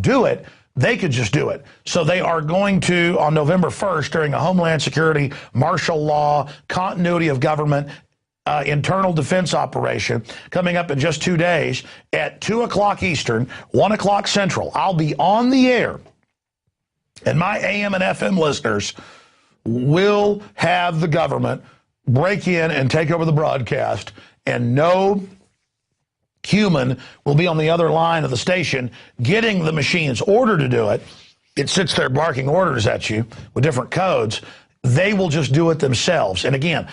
do it, they could just do it. So they are going to, on November 1st, during a Homeland Security, martial law, continuity of government, internal defense operation coming up in just 2 days at 2 o'clock Eastern, 1 o'clock Central. I'll be on the air, and my AM and FM listeners will have the government break in and take over the broadcast, and no human will be on the other line of the station getting the machine's order to do it. It sits there barking orders at you with different codes. They will just do it themselves. And again,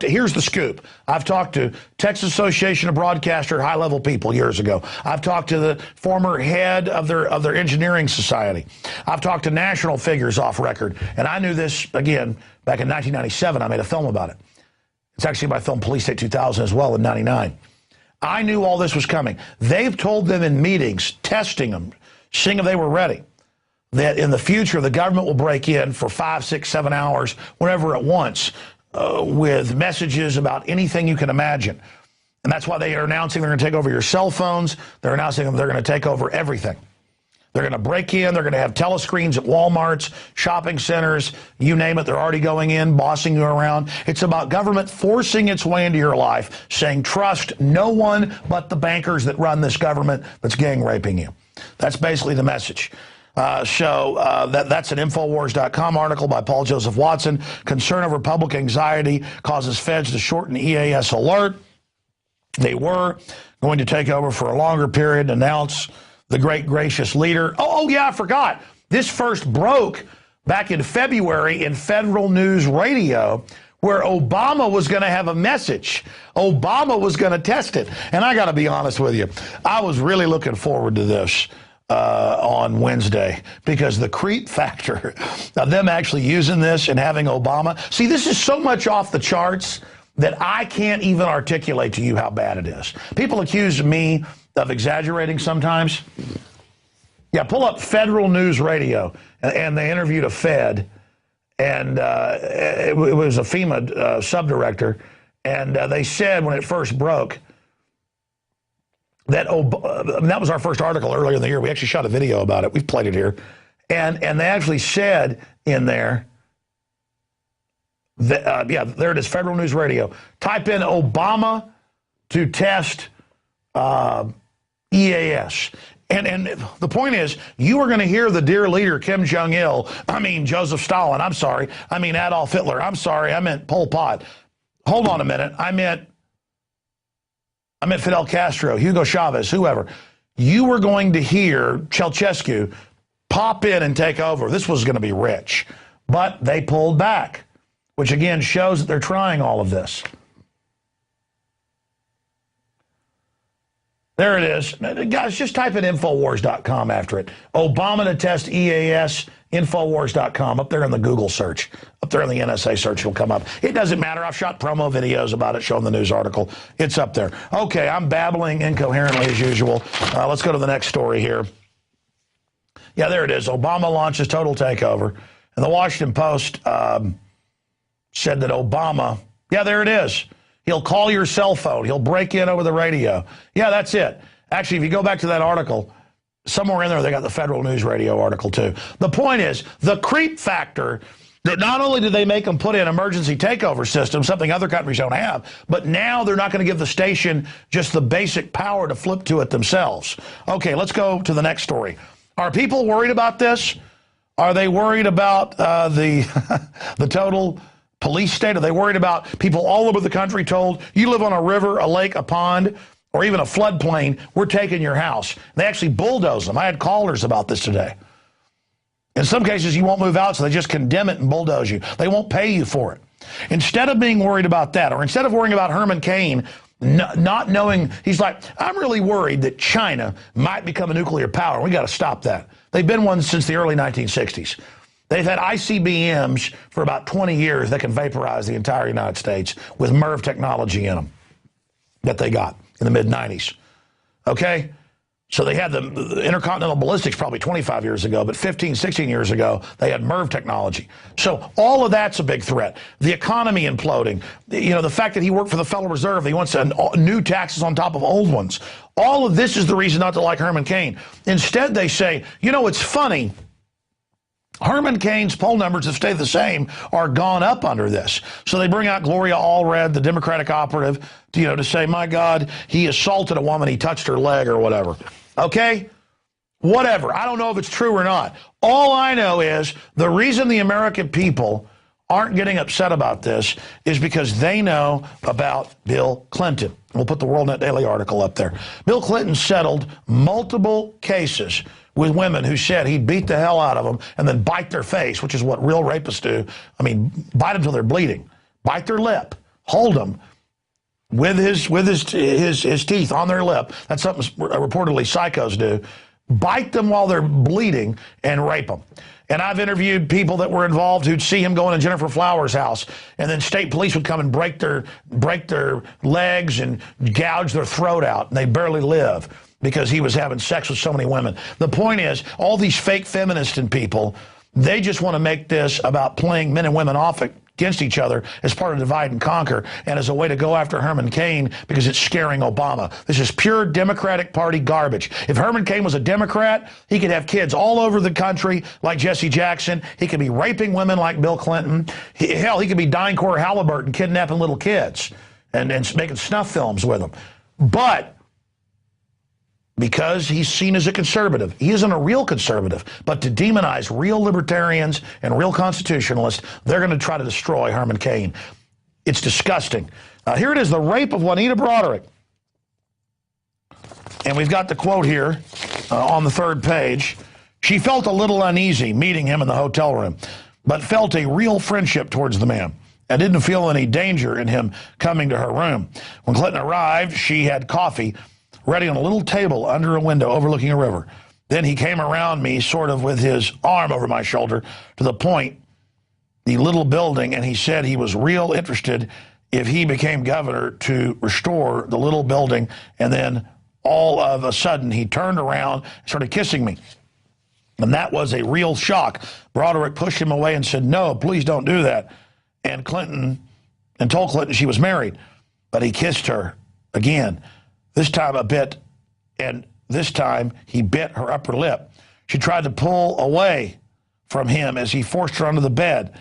here's the scoop. I've talked to Texas Association of Broadcaster high-level people years ago. I've talked to the former head of their engineering society. I've talked to national figures off record. And I knew this, again, back in 1997. I made a film about it. It's actually my film Police State 2000 as well in 99. I knew all this was coming. They've told them in meetings, testing them, seeing if they were ready, that in the future the government will break in for 5, 6, 7 hours, whenever it wants, with messages about anything you can imagine. And that's why they are announcing they're going to take over your cell phones. They're announcing they're going to take over everything. They're going to break in. They're going to have telescreens at Walmarts, shopping centers, you name it. They're already going in, bossing you around. It's about government forcing its way into your life, saying trust no one but the bankers that run this government that's gang raping you. That's basically the message. That's an Infowars.com article by Paul Joseph Watson. Concern over public anxiety causes feds to shorten EAS alert. They were going to take over for a longer period, announce the great gracious leader. Oh, yeah, I forgot. This first broke back in February in Federal News Radio, where Obama was going to have a message. Obama was going to test it. And I got to be honest with you, I was really looking forward to this on Wednesday, because the creep factor of them actually using this and having Obama. See, this is so much off the charts that I can't even articulate to you how bad it is. People accuse me of exaggerating sometimes. Yeah, pull up Federal News Radio, and they interviewed a Fed, and it was a FEMA subdirector, and they said when it first broke that that was our first article earlier in the year. We actually shot a video about it. We've played it here, and they actually said in there that, yeah, there it is, Federal News Radio. Type in Obama to test EAS. And the point is, you are going to hear the dear leader, Kim Jong-il, Joseph Stalin, I'm sorry, Adolf Hitler, I'm sorry, I meant Pol Pot. Hold on a minute, I meant Fidel Castro, Hugo Chavez, whoever. You were going to hear Ceausescu pop in and take over. This was going to be rich. But they pulled back, which again shows that they're trying all of this. There it is. Guys, just type in Infowars.com after it. Obama to test EAS, Infowars.com, up there in the Google search. Up there in the NSA search, it'll come up. It doesn't matter. I've shot promo videos about it, showing the news article. It's up there. Okay, I'm babbling incoherently as usual. Let's go to the next story here. Yeah, there it is. Obama launches total takeover. And the Washington Post said that Obama, yeah, there it is. He'll call your cell phone. He'll break in over the radio. Yeah, that's it. Actually, if you go back to that article, somewhere in there, they got the Federal News Radio article, too. The point is, the creep factor, that not only did they make them put in emergency takeover systems, something other countries don't have, but now they're not going to give the station just the basic power to flip to it themselves. Okay, let's go to the next story. Are people worried about this? Are they worried about the total police state? Are they worried about people all over the country told, you live on a river, a lake, a pond, or even a floodplain, we're taking your house? They actually bulldoze them. I had callers about this today. In some cases, you won't move out, so they just condemn it and bulldoze you. They won't pay you for it. Instead of being worried about that, or instead of worrying about Herman Cain not knowing, he's like, I'm really worried that China might become a nuclear power. We got to stop that. They've been one since the early 1960s. They've had ICBMs for about 20 years that can vaporize the entire United States with MERV technology in them that they got in the mid-90s. Okay? So they had the intercontinental ballistics probably 25 years ago, but 15, 16 years ago, they had MERV technology. So all of that's a big threat. The economy imploding. You know, the fact that he worked for the Federal Reserve, he wants new taxes on top of old ones. All of this is the reason not to like Herman Cain. Instead, they say, you know, it's funny. Herman Cain's poll numbers have stayed the same, are gone up under this. So they bring out Gloria Allred, the Democratic operative, to say, my God, he assaulted a woman, he touched her leg or whatever. Okay? Whatever. I don't know if it's true or not. All I know is the reason the American people aren't getting upset about this is because they know about Bill Clinton. We'll put the WorldNet Daily article up there. Bill Clinton settled multiple cases with women who said he'd beat the hell out of them and then bite their face, which is what real rapists do. I mean, bite them till they're bleeding, bite their lip, hold them with his teeth on their lip. That's something reportedly psychos do. Bite them while they're bleeding and rape them. And I've interviewed people that were involved who'd see him going to Jennifer Flowers' house, and then state police would come and break their legs and gouge their throat out, and they'd barely live because he was having sex with so many women. The point is, all these fake feminists and people, they just want to make this about playing men and women off against each other as part of divide and conquer and as a way to go after Herman Cain because it's scaring Obama. This is pure Democratic Party garbage. If Herman Cain was a Democrat, he could have kids all over the country like Jesse Jackson. He could be raping women like Bill Clinton. Hell, he could be DynCorp Halliburton kidnapping little kids and making snuff films with them. But because he's seen as a conservative. He isn't a real conservative, but to demonize real libertarians and real constitutionalists, they're going to try to destroy Herman Cain. It's disgusting. Here it is, the rape of Juanita Broaddrick. And we've got the quote here on the third page. She felt a little uneasy meeting him in the hotel room, but felt a real friendship towards the man and didn't feel any danger in him coming to her room. When Clinton arrived, she had coffee ready on a little table under a window overlooking a river. Then he came around me sort of with his arm over my shoulder to the point, the little building, and he said he was real interested if he became governor to restore the little building. And then all of a sudden he turned around and started kissing me. And that was a real shock. Broaddrick pushed him away and said, no, please don't do that. And told Clinton she was married, but he kissed her again. This time a bit, and this time he bit her upper lip. She tried to pull away from him as he forced her under the bed.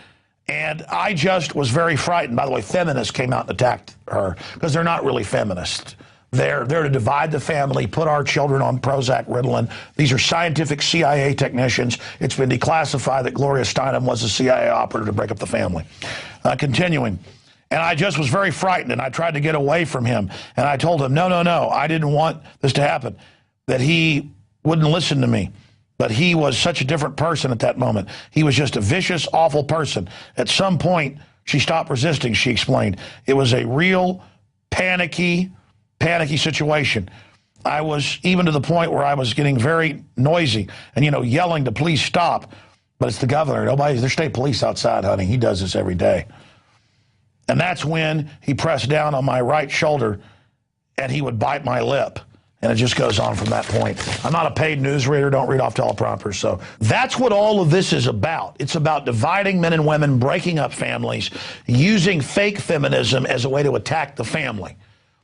And I just was very frightened. By the way, feminists came out and attacked her because they're not really feminists. They're there to divide the family, put our children on Prozac, Ritalin. These are scientific CIA technicians. It's been declassified that Gloria Steinem was a CIA operative to break up the family. Continuing. And I just was very frightened, and I tried to get away from him. And I told him, no, I didn't want this to happen, that he wouldn't listen to me. But he was such a different person at that moment. He was just a vicious, awful person. At some point, she stopped resisting, she explained. It was a real panicky situation. I was even to the point where I was getting very noisy and, yelling to please stop. But it's the governor. There's state police outside, honey. He does this every day. And that's when he pressed down on my right shoulder and he would bite my lip. And it just goes on from that point. I'm not a paid newsreader. Don't read off teleprompters. So that's what all of this is about. It's about dividing men and women, breaking up families, using fake feminism as a way to attack the family.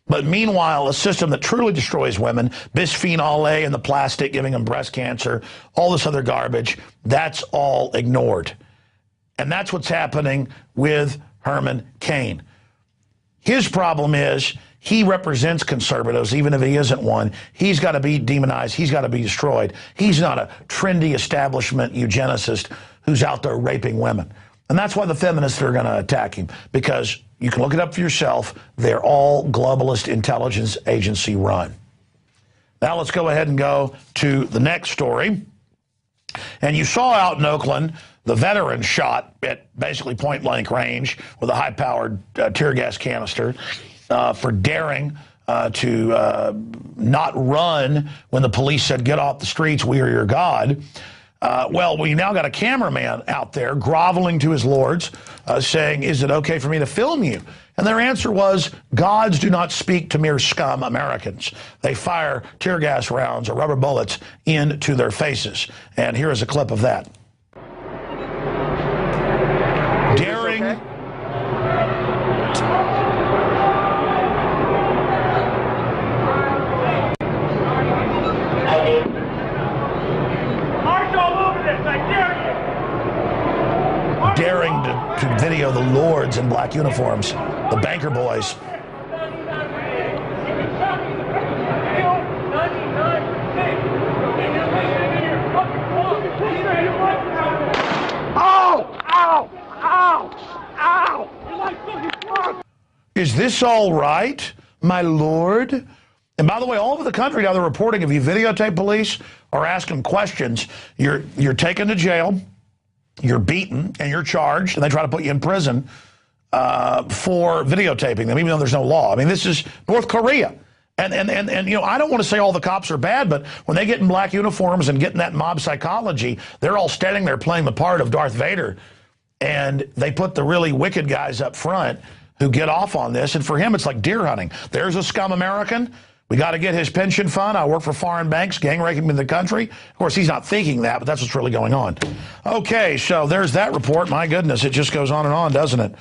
But meanwhile, a system that truly destroys women, bisphenol A in the plastic, giving them breast cancer, all this other garbage, that's all ignored. And that's what's happening with Herman Cain. His problem is he represents conservatives, even if he isn't one. He's got to be demonized. He's got to be destroyed. He's not a trendy establishment eugenicist who's out there raping women. And that's why the feminists are going to attack him, because you can look it up for yourself. They're all globalist intelligence agency run. Now let's go ahead and go to the next story. And you saw out in Oakland the veteran shot at basically point-blank range with a high-powered tear gas canister for daring to not run when the police said, get off the streets, we are your God. Well, we now got a cameraman out there groveling to his lords, saying, is it okay for me to film you? And their answer was, gods do not speak to mere scum Americans. They fire tear gas rounds or rubber bullets into their faces. And here is a clip of that. Daring. Okay? daring to video the lords in black uniforms, the banker boys. Ow! Ow! Ow! Ow! Is this all right, my lord? And by the way, all over the country now they're reporting if you videotape police or ask them questions, you're taken to jail, you're beaten, and you're charged, and they try to put you in prison for videotaping them, even though there's no law. I mean, this is North Korea. And you know, I don't want to say all the cops are bad, but when they get in black uniforms and get in that mob psychology, they're all standing there playing the part of Darth Vader, and they put the really wicked guys up front who get off on this, and for him it's like deer hunting. There's a scum American. We got to get his pension fund. I work for foreign banks, gang raping in the country. Of course, he's not thinking that, but that's what's really going on. Okay, so there's that report. My goodness, it just goes on and on, doesn't it?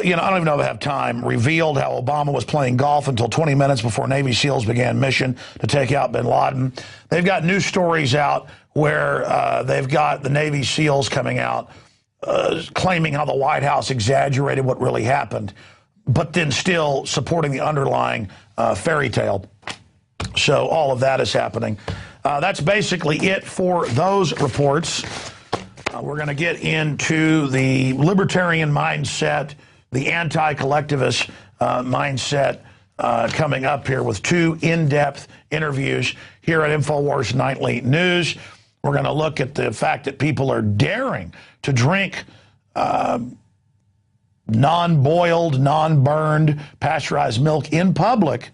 You know, I don't even know if I have time. Revealed how Obama was playing golf until 20 minutes before Navy SEALs began mission to take out bin Laden. They've got news stories out where they've got the Navy SEALs coming out claiming how the White House exaggerated what really happened, but then still supporting the underlying fairy tale. So all of that is happening. That's basically it for those reports. We're going to get into the libertarian mindset, the anti-collectivist mindset coming up here with two in-depth interviews here at Infowars Nightly News. We're going to look at the fact that people are daring to drink non-boiled, non-burned, pasteurized milk in public,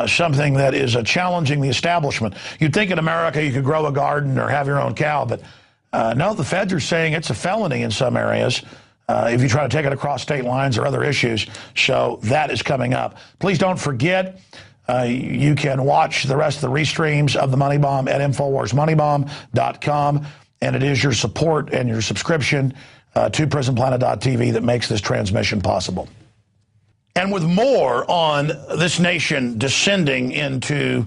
something that is challenging the establishment. You'd think in America you could grow a garden or have your own cow, but no, the feds are saying it's a felony in some areas if you try to take it across state lines or other issues. So that is coming up. Please don't forget, you can watch the rest of the restreams of the Money Bomb at InfoWarsMoneyBomb.com, and it is your support and your subscription to PrisonPlanet.tv that makes this transmission possible. And with more on this nation descending into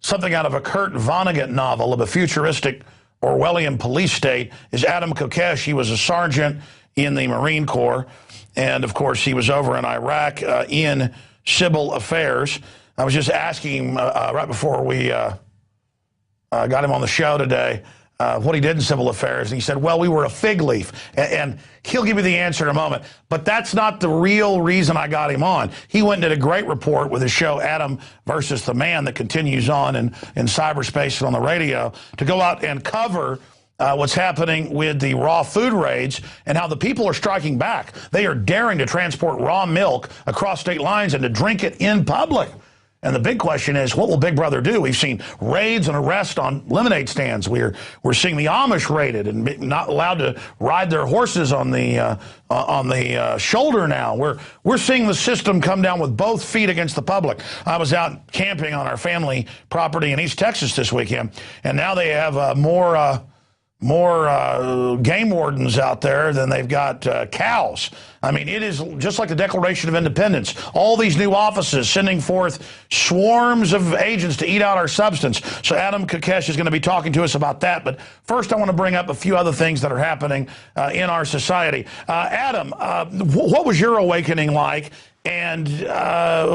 something out of a Kurt Vonnegut novel of a futuristic Orwellian police state is Adam Kokesh. He was a sergeant in the Marine Corps, and of course he was over in Iraq in civil affairs. I was just asking him right before we got him on the show today what he did in civil affairs, and he said, well, we were a fig leaf, and he'll give you the answer in a moment, but that's not the real reason I got him on. He went and did a great report with his show Adam versus the Man that continues on in cyberspace and on the radio to go out and cover what's happening with the raw food raids and how the people are striking back. They are daring to transport raw milk across state lines and to drink it in public. And the big question is, what will Big Brother do? We've seen raids and arrests on lemonade stands. We're seeing the Amish raided and not allowed to ride their horses on the shoulder now. We're seeing the system come down with both feet against the public. I was out camping on our family property in East Texas this weekend, and now they have more game wardens out there than they've got cows. I mean, it is just like the Declaration of Independence. All these new offices sending forth swarms of agents to eat out our substance. So Adam Kokesh is going to be talking to us about that. But first, I want to bring up a few other things that are happening in our society. Adam, what was your awakening like? And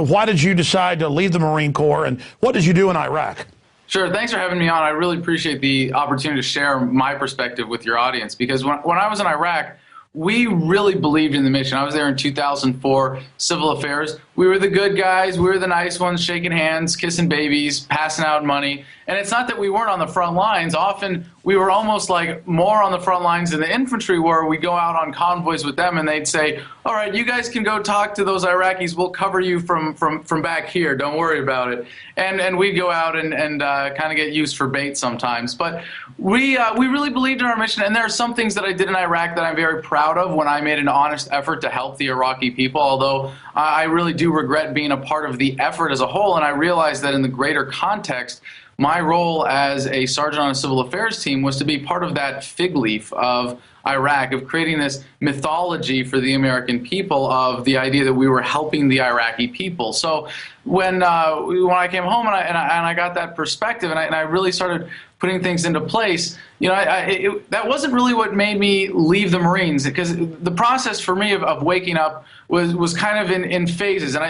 why did you decide to leave the Marine Corps? And what did you do in Iraq? Sure. Thanks for having me on. I really appreciate the opportunity to share my perspective with your audience, because when I was in Iraq, we really believed in the mission. I was there in 2004, civil affairs. We were the good guys. We were the nice ones, shaking hands, kissing babies, passing out money. And it's not that we weren't on the front lines. Often we were almost like more on the front lines than the infantry were. We'd go out on convoys with them and they'd say, all right, you guys can go talk to those Iraqis. We'll cover you from back here. Don't worry about it. And we'd go out and kind of get used for bait sometimes. But we really believed in our mission. And there are some things that I did in Iraq that I'm very proud of when I made an honest effort to help the Iraqi people, although I really do regret being a part of the effort as a whole. And I realized that in the greater context, my role as a sergeant on a civil affairs team was to be part of that fig leaf of Iraq, of creating this mythology for the American people of the idea that we were helping the Iraqi people. So when I came home and I got that perspective and I really started putting things into place, that wasn't really what made me leave the Marines, because the process for me of waking up was kind of in phases. And